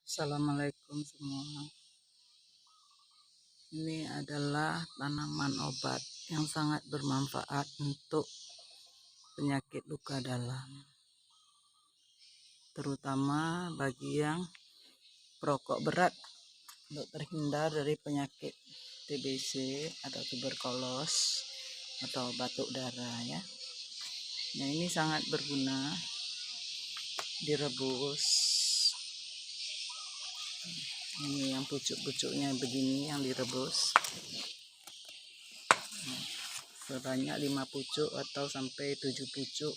Assalamualaikum semua. Ini adalah tanaman obat yang sangat bermanfaat untuk penyakit luka dalam, terutama bagi yang perokok berat, untuk terhindar dari penyakit TBC atau tuberkulos atau batuk darah ya. Nah, ini sangat berguna direbus. Ini yang pucuk-pucuknya begini yang direbus. Sebanyak 5 pucuk atau sampai 7 pucuk.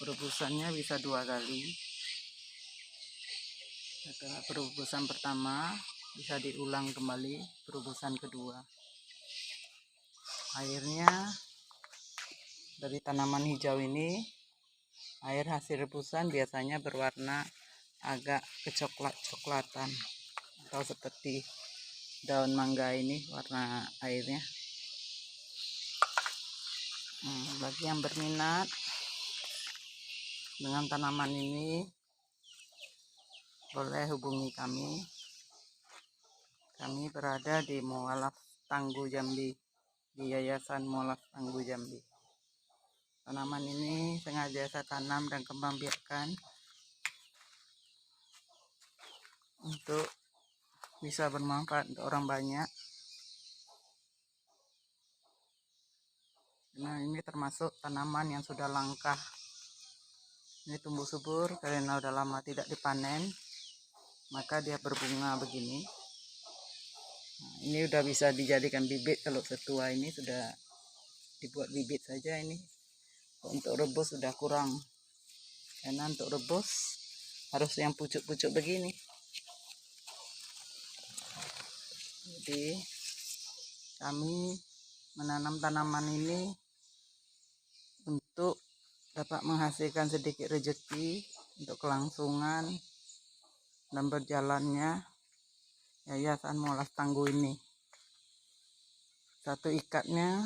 Perebusannya bisa 2 kali. Setelah perebusan pertama bisa diulang kembali perebusan kedua. Airnya dari tanaman hijau ini, air hasil rebusan biasanya berwarna agak kecoklat-coklatan atau seperti daun mangga ini warna airnya. Bagi yang berminat dengan tanaman ini boleh hubungi kami. Kami berada di Mualaf Tangguh Jambi, di Yayasan Mualaf Tangguh Jambi. Tanaman ini sengaja saya tanam dan kembang biakkan untuk bisa bermanfaat untuk orang banyak. Nah, ini termasuk tanaman yang sudah langka. Ini tumbuh subur karena udah lama tidak dipanen, maka dia berbunga begini. Nah, ini udah bisa dijadikan bibit. Kalau setua ini sudah dibuat bibit saja. Ini untuk rebus sudah kurang, karena untuk rebus harus yang pucuk-pucuk begini. Jadi kami menanam tanaman ini untuk dapat menghasilkan sedikit rezeki untuk kelangsungan dan berjalannya Yayasan Mualaf Tangguh ini. Satu ikatnya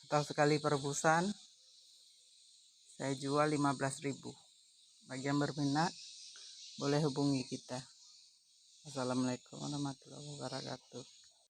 atau sekali perebusan saya jual 15.000. Bagi yang berminat boleh hubungi kita. Assalamualaikum warahmatullahi wabarakatuh.